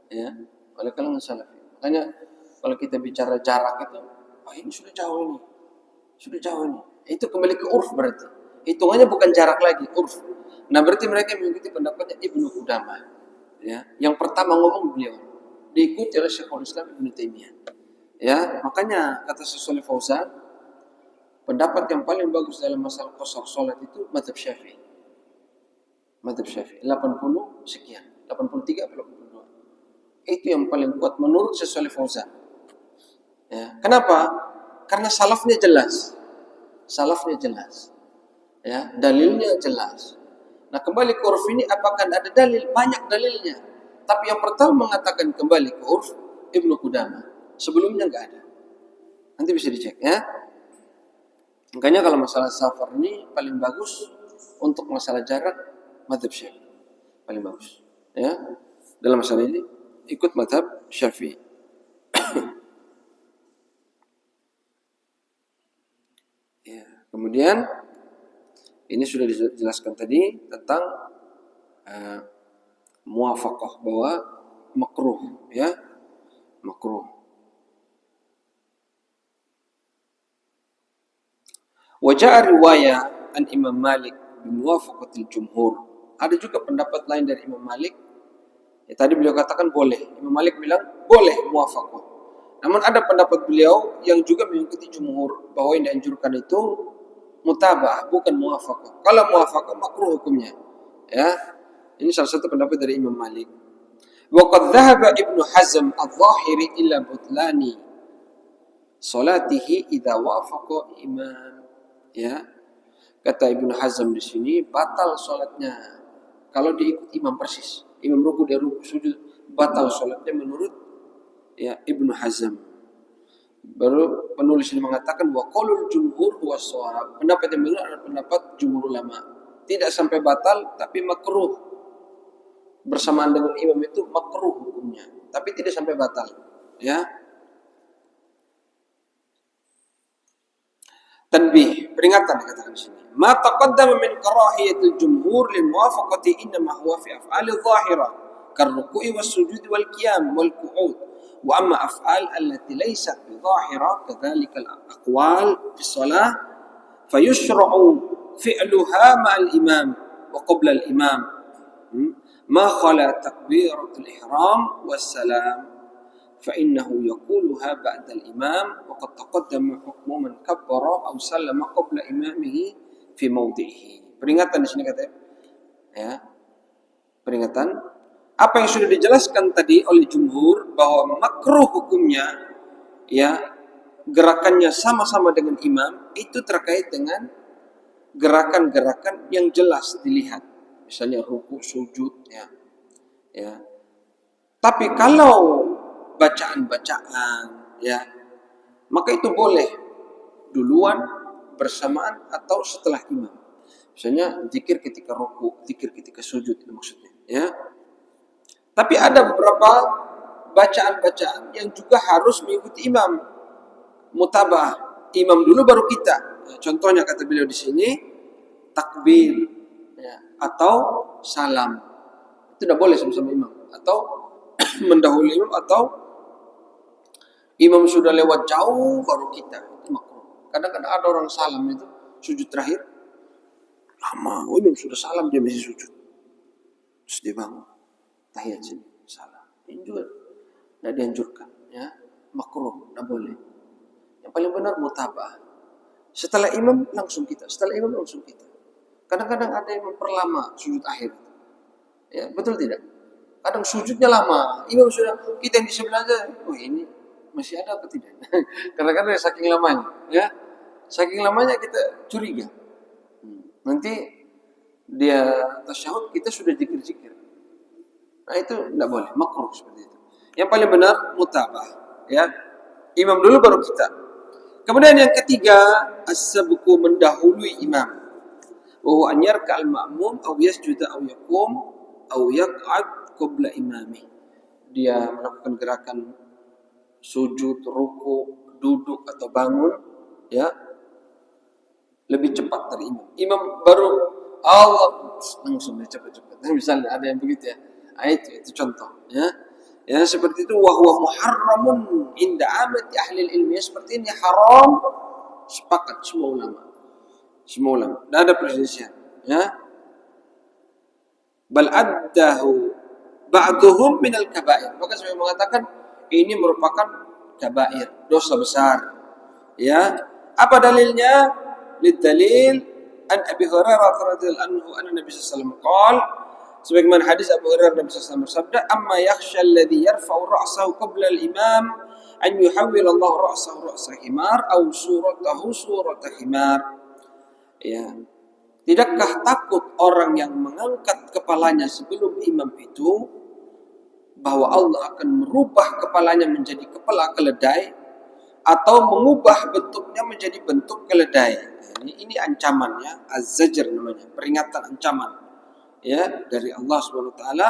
Ya, oleh kalangan Salafi. Makanya kalau kita bicara jarak itu, ini sudah jauh ini. Sudah jauh ini. Itu kembali ke urf berarti. Hitungannya bukan jarak lagi, urf. Nah, berarti mereka mengikuti pendapatnya Ibnu Qudamah. Ya, yang pertama ngomong beliau. Diikuti oleh Syekhul Islam Ibnu Taimiyah. Ya, makanya kata Syekh Shalih Fauzan, pendapat yang paling bagus dalam masalah qasar salat itu mazhab Syafi'i. Mazhab Syafi'i 80 sekian, 83 atau 82. Itu yang paling kuat menurut Syekh Shalih Fauzan. Ya, kenapa? Karena salafnya jelas. Salafnya jelas. Ya, dalilnya jelas. Nah, kembali ke urf ini apakah ada dalil? Banyak dalilnya. Tapi yang pertama mengatakan kembali ke urf Ibnu Qudamah. Sebelumnya enggak ada. Nanti bisa dicek, ya. Makanya kalau masalah safar ini paling bagus untuk masalah jarak mazhab Syafi'i. Paling bagus, ya. Dalam masalah ini ikut mazhab Syafi'i. Ya, kemudian ini sudah dijelaskan tadi tentang muwafaqah, bahwa makruh, ya, makruh. Wajah riwayat an Imam Malik bimuwafaqatil jumhur. Ada juga pendapat lain dari Imam Malik. Ya, tadi beliau katakan boleh. Imam Malik bilang boleh muwafaqah. Namun ada pendapat beliau yang juga mengikuti jumhur bahwa yang dianjurkan itu mutabah, bukan muwafaqah. Kalau muwafaqah makruh hukumnya. Ya. Ini salah satu pendapat dari Imam Malik. Wa qad dhahaba Ibnu Hazm adh-Dhahiri ila butlani salatihi idza wafaqa imam. Ya. Kata Ibnu Hazm di sini batal salatnya kalau diikut imam persis. Imam ruku dia ruku sujud, batal salatnya menurut, ya, Ibnu Hazm. Baru penulis ini mengatakan wa qaulul jumhur huwa shawab. Pendapat yang benar adalah pendapat jumhur ulama. Tidak sampai batal tapi makruh. Bersamaan dengan imam itu makruh hukumnya, tapi tidak sampai batal. Ya. Tanbih, peringatan dikatakan di sini. Ma taqaddama min karahiyatil jumhur lil muwafaqati innama huwa fi af'alil zahirah karruku'i was sujudi wal qiyam wal qu'ud. Wa amma af'al allati laysat bi zahirah kadzalika al aqwal fi shalah fayushra'u fi'luha ma'al imam wa qabla al imam ma khala takbiratul ihram was salam فإنه يقولها بعد الإمام وقد تقدم حكم من كبر أو سلم قبل إمامه في موضعه. Peringatan di sini katanya, ya, peringatan. Apa yang sudah dijelaskan tadi oleh jumhur bahwa makruh hukumnya, ya, gerakannya sama-sama dengan imam, itu terkait dengan gerakan-gerakan yang jelas dilihat, misalnya ruku, sujud, ya. Tapi kalau bacaan-bacaan, ya, maka itu boleh duluan, bersamaan atau setelah imam. Misalnya zikir ketika ruku, zikir ketika sujud, itu maksudnya, ya. Tapi ada beberapa bacaan-bacaan yang juga harus mengikuti imam, mutabah, imam dulu baru kita. Ya, contohnya kata beliau di sini takbir, ya, atau salam. Itu tidak boleh sama-sama imam, atau mendahului imam, atau imam sudah lewat jauh baru kita, itu makruh. Kadang-kadang ada orang salam itu sujud terakhir lama, imam sudah salam dia masih sujud, terus dia bangun tahiyat sini salam. Ini juga tidak dianjurkan, ya, makruh, tidak boleh. Yang paling benar mutabah. Setelah imam langsung kita, setelah imam langsung kita. Kadang-kadang ada yang memperlama sujud akhir, ya, betul tidak? Kadang sujudnya lama, imam sudah, kita yang di sebelah aja, oh ini masih ada apa tidak? Kadang-kadang saking lamanya, ya, saking lamanya kita curiga. Nanti dia tasyahud, kita sudah zikir-zikir. Nah itu tidak boleh, makruh seperti itu. Yang paling benar mutabah, ya, imam dulu baru kita. Kemudian yang ketiga, as-sabqu mendahului imam. Wa huwa an yarka al-ma'mum aw yasjuda aw yaqum aw yaq'ad qabla imami. Dia melakukan gerakan sujud, ruku, duduk atau bangun, ya, lebih cepat dari imam. Imam baru Allah langsung cepat-cepat. Misalnya ada yang begitu, ya. Itu contoh, ya. Ya seperti itu, wa huwa muharramun inda amati ahli ilmi. Seperti ini haram, sepakat semua ulama. Semua ulama. Tidak ada perselisihan, ya. Bal addahu ba'duhum minal kabair. Maka saya mengatakan ini merupakan kabair, dosa besar. Ya, apa dalilnya? Lidalil an Abi Hurairah radhiyallahu anhu anna Nabi sallallahu alaihi wasallam qala, sebagaimana hadis Abu Hurairah Nabi sallallahu alaihi wasallam bersabda, "Amma yakhsha alladhi yarfa'u ra'sahu qabla al-imam an yuhawwil Allah ra'sahu ra'sa himar aw suratahu surata himar." Ya. Tidakkah takut orang yang mengangkat kepalanya sebelum imam itu bahwa Allah akan merubah kepalanya menjadi kepala keledai atau mengubah bentuknya menjadi bentuk keledai? Ini ancamannya, az-zajr namanya, peringatan, ancaman, ya, dari Allah Subhanahu wa taala,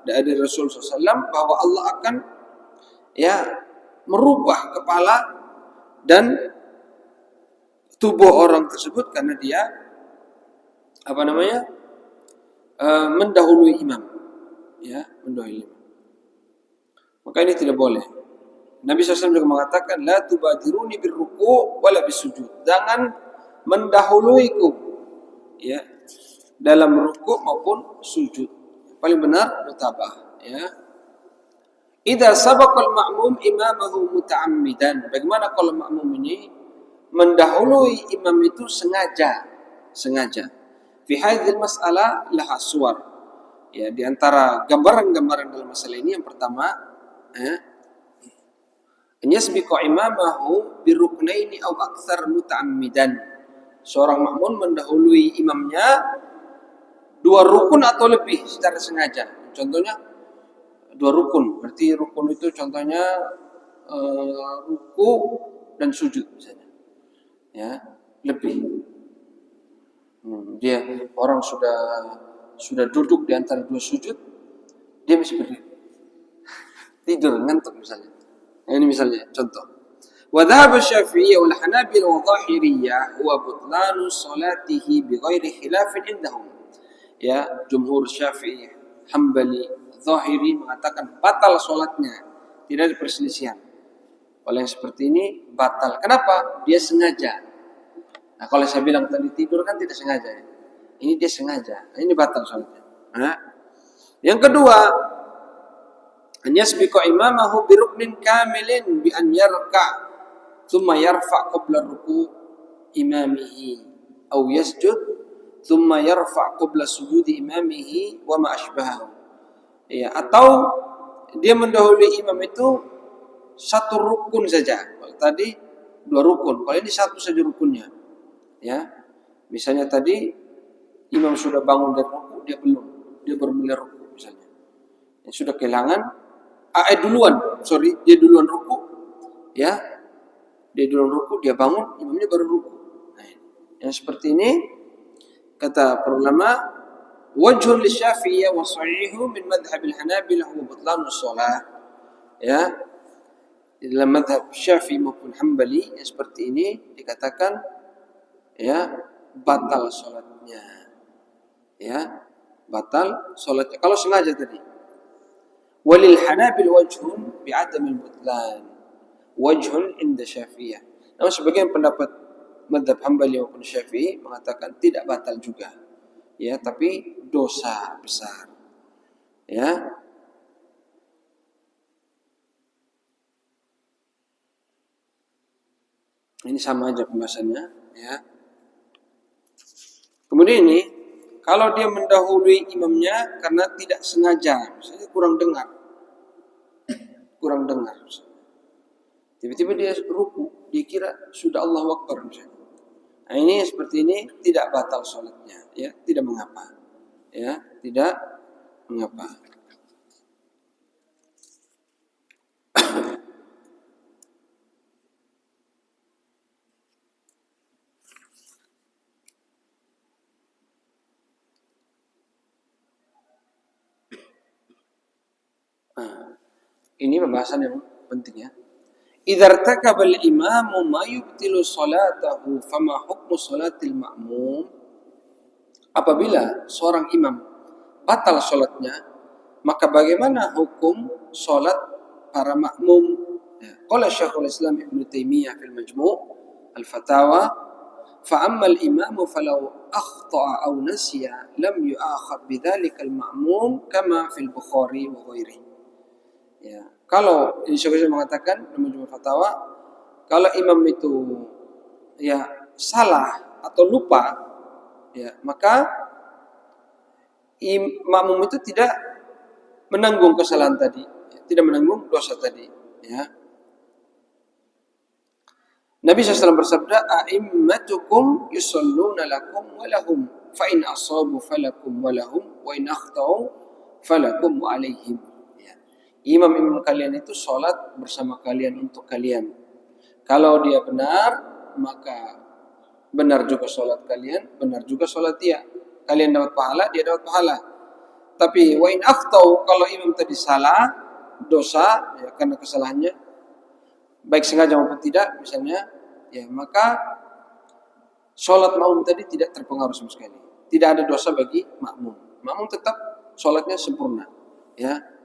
dari Rasul SAW, bahwa Allah akan, ya, merubah kepala dan tubuh orang tersebut karena dia mendahului imam, ya, mendahului imam. Maka ini tidak boleh. Nabi SAW juga mengatakan, la tubadiruni birruku wala bisujud. Jangan mendahuluiku, ya, dalam ruku maupun sujud. Paling benar mutabah, ya. Idza sabaqal ma'mum imamahu muta'ammidan. Bagaimana kalau makmum ini mendahului imam itu sengaja? Fi hadhil mas'alah laha suwar. Ya, di antara gambaran-gambaran dalam masalah ini yang pertama, an yasbiqa imamahu biruknaini aw aktsar muta'ammidan. Seorang makmum mendahului imamnya 2 rukun atau lebih secara sengaja. Contohnya 2 rukun. Berarti rukun itu contohnya ruku dan sujud misalnya. Ya, lebih. Dia orang sudah duduk di antara dua sujud, dia masih berdiri. Tidur ngantuk misalnya. Nah, ini misalnya contoh. Wa dhahaba Syafi'i wal Hanabil wa Dhahiriyah wa butlanu salatihi bighairi khilafin indahum. Ya, jumhur Syafi'i, Hambali, Dhahiri mengatakan batal salatnya, tidak ada perselisihan. Kalau yang seperti ini batal. Kenapa? Dia sengaja. Nah, kalau saya bilang tadi tidur kan tidak sengaja ya. Ini dia sengaja. Nah, ini batal salatnya. Nah, yang kedua, an yasbiqa imamahu bi ruknin kamilin bi an yarka thumma yarfa qabla ruku imamihi aw yasjud thumma yarfa qabla sujudi imamihi wa ma asbahahu. Ya, atau dia mendahului imam itu satu rukun saja. Kalau tadi dua rukun, kalau ini satu saja rukunnya. Ya. Misalnya tadi imam sudah bangun dari ruku, dia belum. Dia baru mulai ruku misalnya. Yang sudah kehilangan dia duluan ruku. Ya. Dia duluan ruku, dia bangun, imamnya baru ruku. Nah, yang seperti ini kata para ulama, wajhun li Syafi'iyah wa sahihu min madhhabil Hanabilah wa butlanus shalah. Ya. Di dalam madhab Syafi'i maupun Hambali yang seperti ini dikatakan ya batal salatnya. Ya, batal salatnya kalau sengaja tadi. Walil Hanabil wajhun bi adamil butlan. Wajhun inda Syafi'iyah. Namun sebagian pendapat madhab Hambali maupun Syafi'i mengatakan tidak batal juga. Ya, tapi dosa besar. Ya. Ini sama aja pembahasannya, ya. Kemudian ini, kalau dia mendahului imamnya karena tidak sengaja, misalnya kurang dengar, tiba-tiba dia ruku, dia kira sudah Allahu Akbar misalnya. Nah, ini seperti ini tidak batal sholatnya, ya, tidak mengapa, ya, tidak mengapa. Ini pembahasan yang penting ya. Idza irtakaba al-imamu ma yubtilu salatahu fama hukmu salatil ma'mum. Apabila seorang imam batal salatnya, maka bagaimana hukum salat para makmum? Ya. Qala Syekhul Islam Ibnu Taimiyah fil Majmu' al-Fatawa, fa amma al-imamu falau akhta'a aw nasiya lam yu'akhadh bidzalika al-ma'mum kama fil Bukhari wa ghairihi. Ya, kalau Syekh mengatakan dalam Majmu' Fatawa, kalau imam itu ya salah atau lupa, ya maka makmum itu tidak menanggung kesalahan tadi, ya, tidak menanggung dosa tadi. Ya. Nabi SAW bersabda, "A'immatukum yusalluna lakum wa lahum, fa in asabu falakum wa lahum, wa in akhtau falakum wa alaihim." Imam-imam kalian itu sholat bersama kalian untuk kalian. Kalau dia benar, maka benar juga sholat kalian, benar juga sholat dia. Kalian dapat pahala, dia dapat pahala. Tapi wa in akhtau, kalau imam tadi salah, dosa, ya, karena kesalahannya, baik sengaja maupun tidak, misalnya, ya maka sholat makmum tadi tidak terpengaruh sama sekali. Tidak ada dosa bagi makmum. Makmum tetap sholatnya sempurna. Ya.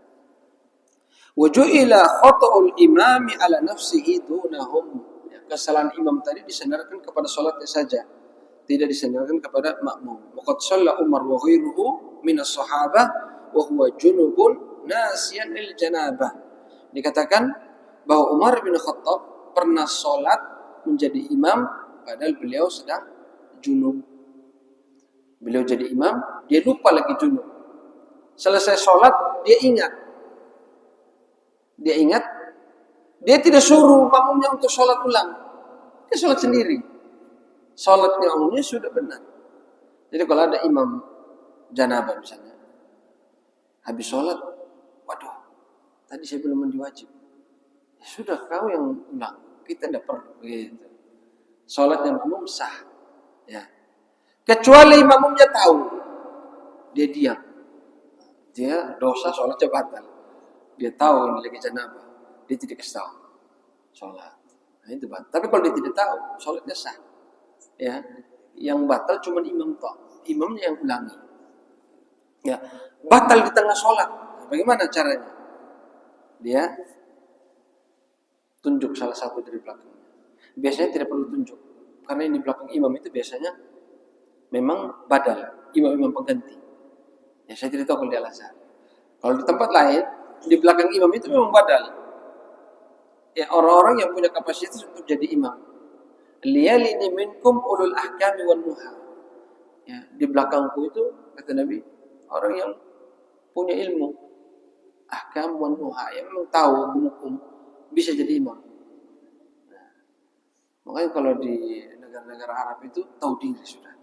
Wajuila khata'ul imami ala nafsihi dunahum. Kesalahan imam tadi disandarkan kepada salatnya saja, tidak disandarkan kepada makmum. Waqad shalla Umar wa ghairuhu min as-sahabah wa huwa junubun nasiyan lil janabah. Dikatakan bahwa Umar bin Khattab pernah salat menjadi imam padahal beliau sedang junub. Beliau jadi imam, dia lupa lagi junub. Selesai salat dia ingat, dia tidak suruh makmumnya untuk sholat ulang. Dia sholat sendiri. Sholatnya makmumnya sudah benar. Jadi kalau ada imam janabah misalnya, habis sholat, waduh, tadi saya belum mandi wajib. Ya sudah, kau yang ulang. kita tidak perlu gitu. Sholatnya makmum sah, ya. Kecuali makmumnya tahu, dia diam, dia dosa sholatnya batal. Dia tahu ini lagi janabah, dia tidak kasih tahu sholat. Nah, itu batal. Tapi kalau dia tidak tahu, sholatnya sah, ya. Yang batal cuma imam toh, imamnya yang ulangi. Ya, batal di tengah sholat. Bagaimana caranya? Dia tunjuk salah satu dari belakangnya. Biasanya tidak perlu tunjuk, karena yang di belakang imam itu biasanya memang badal, imam-imam pengganti. Ya, saya tidak tahu kalau di Al-Azhar. Kalau di tempat lain, di belakang imam itu memang badal. Ya, orang-orang yang punya kapasitas untuk jadi imam. Liyalini minkum ulul ahkami wan nuha. Ya, di belakangku itu kata Nabi, orang yang punya ilmu ahkam wan nuha, yang memang tahu hukum bisa jadi imam. Nah, makanya kalau di negara-negara Arab itu tahu diri sudah.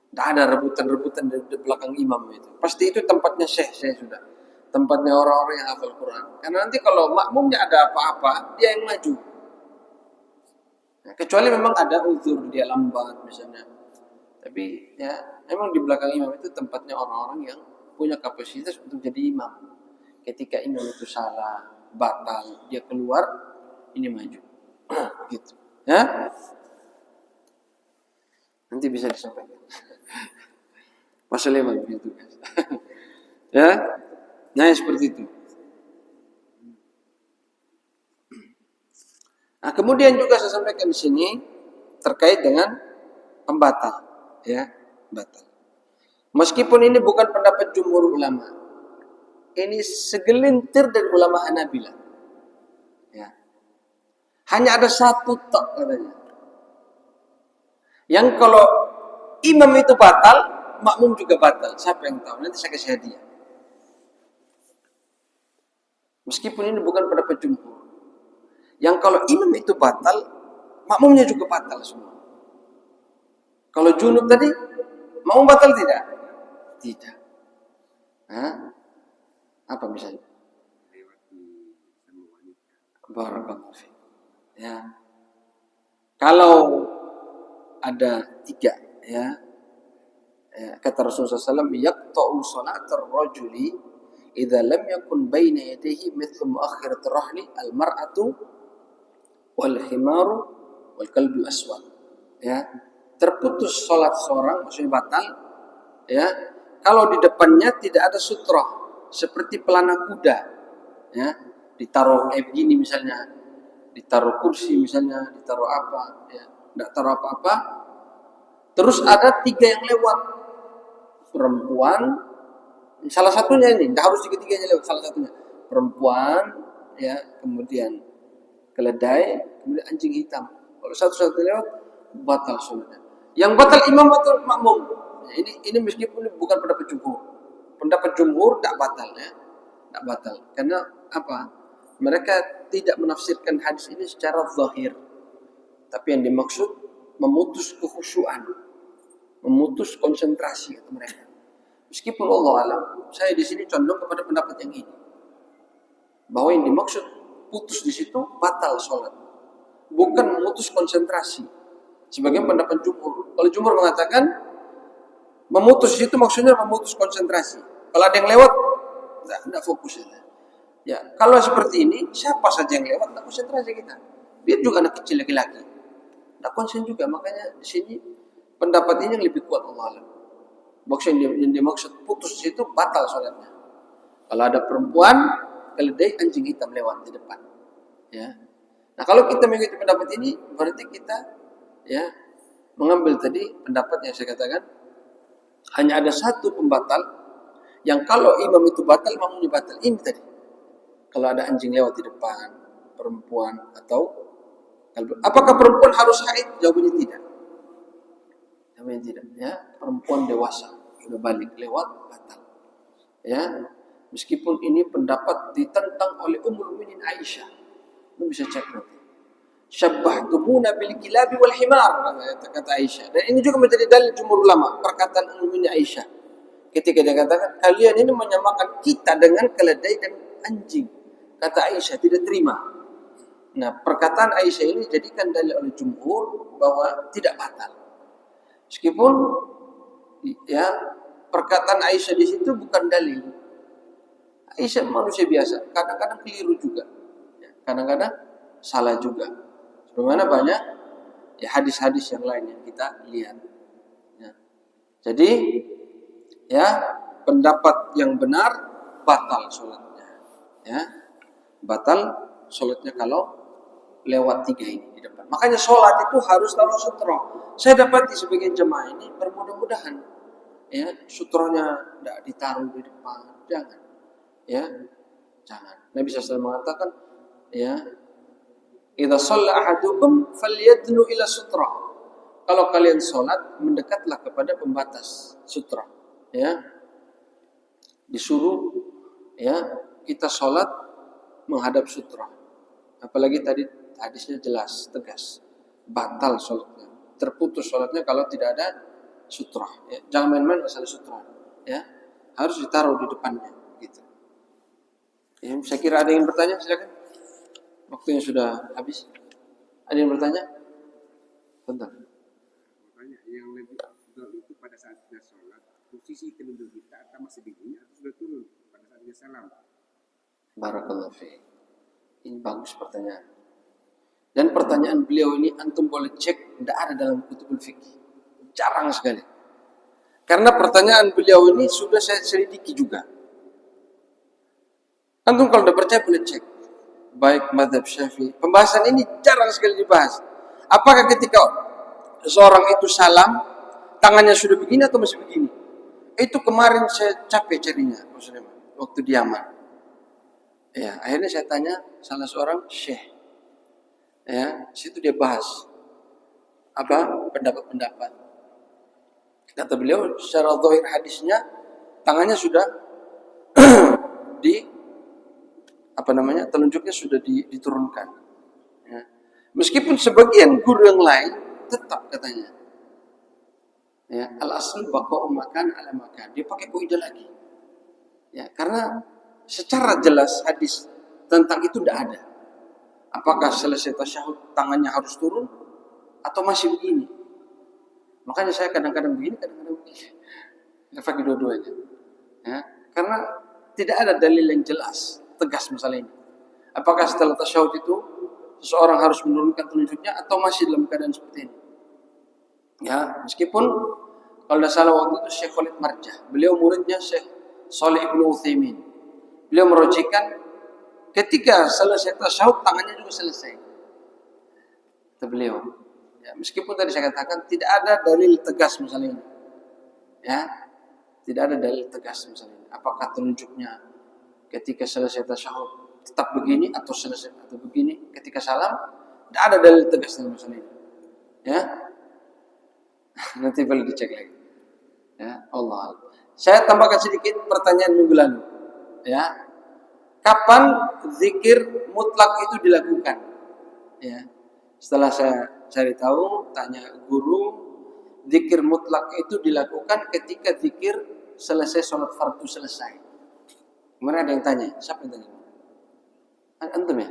Tidak ada rebutan-rebutan di belakang imam itu. Pasti itu tempatnya syekh sudah. Tempatnya orang-orang yang hafal Quran. Karena nanti kalau makmumnya ada apa-apa, dia yang maju. Nah, kecuali memang ada uzur, dia lambat misalnya. Tapi ya memang di belakang imam itu tempatnya orang-orang yang punya kapasitas untuk jadi imam. Ketika imam itu salah, batal, dia keluar, ini maju. Gitu. Ya? Nanti bisa disampaikan. Pasal 5 punya tugas. Ya? Nah, seperti itu. Nah, kemudian juga saya sampaikan di sini terkait dengan pembatal, ya, batal. Meskipun ini bukan pendapat jumhur ulama, ini segelintir dari ulama Hanabilah. Ya. Hanya ada satu tok katanya. Yang kalau imam itu batal, makmum juga batal. Siapa yang tahu? Nanti saya kasih hadiah. Meskipun ini bukan pendapat jumhur. Yang kalau imam itu batal, makmumnya juga batal semua. Kalau junub tadi, makmum batal tidak? Tidak. Hah? Apa misalnya? Barakallahu fiik. Ya. Kalau ada 3, ya. Kata Rasulullah SAW, yaqta'u salatar rajuli idza lam yakun baina yadayhi mithlu muakhiratir rahli al-mar'atu wal khimaru wal kalbu aswad. Ya. Terputus salat seorang, maksudnya batal, ya. Kalau di depannya tidak ada sutra seperti pelana kuda, ya, ditaruh kayak begini misalnya, ditaruh kursi misalnya, ditaruh apa, ya, tidak taruh apa-apa. Terus ada 3 yang lewat, perempuan, salah satunya ini, tidak harus tiga-tiganya lewat, salah satunya perempuan, ya, kemudian keledai, kemudian anjing hitam. Kalau satu-satu lewat, batal sholatnya. Yang batal imam atau makmum. Ya, ini meskipun bukan pendapat jumhur. Pendapat jumhur tak batal, ya, tak batal. Karena apa? Mereka tidak menafsirkan hadis ini secara zahir. Tapi yang dimaksud memutus kekhusyuan, memutus konsentrasi kata mereka. Meskipun Allah alam, saya di sini condong kepada pendapat yang ini. Bahwa yang dimaksud putus di situ batal sholat, bukan memutus konsentrasi. Sebagian pendapat jumhur. Kalau jumhur mengatakan memutus itu maksudnya memutus konsentrasi. Kalau ada yang lewat, tidak fokus. Ya, kalau seperti ini, siapa saja yang lewat, tidak konsentrasi kita. Dia juga anak kecil laki-laki, tidak konsen juga. Makanya di sini pendapat ini yang lebih kuat Allah alam. Maksudnya yang dimaksud putus itu batal sholatnya. Kalau ada perempuan, keledai, anjing hitam lewat di depan. Ya. Nah, kalau kita mengikuti pendapat ini, berarti kita, ya, mengambil tadi pendapat yang saya katakan hanya ada satu pembatal yang kalau imam itu batal, makmumnya batal. Ini tadi. Kalau ada anjing lewat di depan, perempuan atau apakah perempuan harus haid? Jawabannya tidak. Jawabannya tidak. Ya, perempuan dewasa sudah balik lewat batal. Ya, meskipun ini pendapat ditentang oleh Ummul Mukminin Aisyah. Lu bisa cek nanti. Syabbahtumuna bil kilabi wal himar, kata Aisyah. Dan ini juga menjadi dalil jumhur ulama, perkataan Ummul Mukminin Aisyah. Ketika dia katakan kalian ini menyamakan kita dengan keledai dan anjing. Kata Aisyah tidak terima. Nah, perkataan Aisyah ini dijadikan dalil oleh jumhur bahwa tidak batal. Meskipun ya perkataan Aisyah di situ bukan dalil. Aisyah manusia biasa, kadang-kadang keliru juga, ya, kadang-kadang salah juga. Bagaimana banyak ya hadis-hadis yang lain yang kita lihat. Ya. Jadi ya pendapat yang benar batal sholatnya. Ya, batal sholatnya kalau lewat 3 ini di depan. Makanya sholat itu harus taruh sutra. Saya dapati sebagian jemaah ini bermudah-mudahan ya sutronya tidak ditaruh di depan. Jangan. Ya, jangan. Nabi SAW mengatakan ya, idza shalla ahadukum falyadnu ila sutra. Kalau kalian sholat, mendekatlah kepada pembatas sutra. Ya, disuruh ya kita sholat menghadap sutra. Apalagi tadi hadisnya jelas, tegas, batal sholatnya, terputus sholatnya kalau tidak ada sutra. Ya, jangan main-main masalah sutra. Ya, harus ditaruh di depannya. Gitu. Ya, saya kira ada yang bertanya, silakan. Waktunya sudah habis. Ada yang bertanya? Bentar. Makanya yang lebih afdal itu pada saat kita sholat, posisi telunjuk kita atau masih begini atau sudah turun pada saat kita salam. Barakallahu fiik. Ini bagus pertanyaan. Dan pertanyaan beliau ini antum boleh cek, tidak ada dalam kutubul fikih. Jarang sekali. Karena pertanyaan beliau ini sudah saya selidiki juga. Antum kalau tidak percaya boleh cek. Baik mazhab Syafi'i. Pembahasan ini jarang sekali dibahas. Apakah ketika seorang itu salam, tangannya sudah begini atau masih begini? Itu kemarin saya capek carinya, waktu di Yaman. Ya, akhirnya saya tanya salah seorang syekh. Ya, situ dia bahas apa pendapat-pendapat. Kata beliau, secara zahir hadisnya tangannya sudah telunjuknya sudah diturunkan. Ya. Meskipun sebagian guru yang lain tetap katanya, ya, al-asl baqa'u makan ala makan. Dia pakai kaidah lagi. Ya, karena secara jelas hadis tentang itu tidak ada. Apakah selesai tasyahud tangannya harus turun atau masih begini? Makanya saya kadang-kadang begini, kadang-kadang begini. Ya, pakai dua-duanya. Ya, karena tidak ada dalil yang jelas, tegas masalah ini. Apakah setelah tasyahud itu seseorang harus menurunkan telunjuknya atau masih dalam keadaan seperti ini? Ya, meskipun kalau tidak salah waktu itu Syekh Khalid Marjah, beliau muridnya Syekh Shalih Ibnu Utsaimin. Beliau merojikan ketika selesai tasyahud tangannya juga selesai. Kata beliau, ya, meskipun tadi saya katakan tidak ada dalil tegas masalah ini. Ya, tidak ada dalil tegas masalah ini. Apakah telunjuknya ketika selesai tasyahud tetap begini atau selesai atau begini ketika salam? Tidak ada dalil tegas dalam masalah ini. Ya, nanti boleh dicek lagi. Ya, Allah. Saya tambahkan sedikit pertanyaan minggu lalu. Ya, kapan zikir mutlak itu dilakukan? Ya, setelah saya cari tahu, tanya guru, zikir mutlak itu dilakukan ketika zikir selesai sholat fardu selesai. Kemarin ada yang tanya, siapa yang tanya? Antum ya?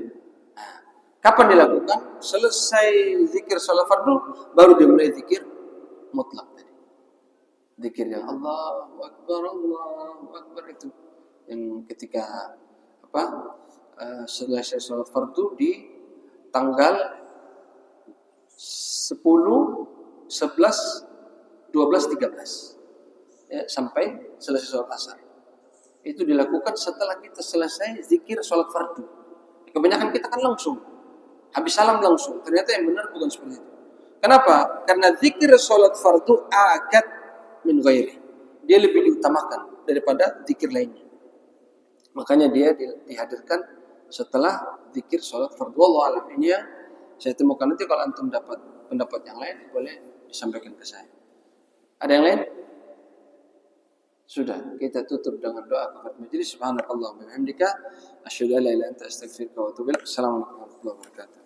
Nah, kapan dilakukan? Selesai zikir sholat fardu, baru dimulai zikir mutlak tadi. Zikir yang Allahu Akbar itu yang ketika selesai sholat fardu di tanggal 10, 11, 12, 13 ya, sampai selesai sholat asar. Itu dilakukan setelah kita selesai zikir sholat fardu. Kebanyakan kita kan langsung habis salam langsung. Ternyata yang benar bukan seperti itu. Kenapa? Karena zikir sholat fardu akad min ghairi. Dia lebih diutamakan daripada zikir lainnya. Makanya dia dihadirkan setelah zikir sholat fardu. Wallahu a'lam. Ini yang saya temukan. Nanti kalau antum dapat pendapat yang lain boleh disampaikan ke saya. Ada yang lain? Sudah, kita tutup dengan doa kafaratul majelis. Subhanakallahumma wa bihamdika asyhadu an la ilaha illa anta astaghfiruka wa atubu ilaik. Assalamualaikum warahmatullahi wabarakatuh.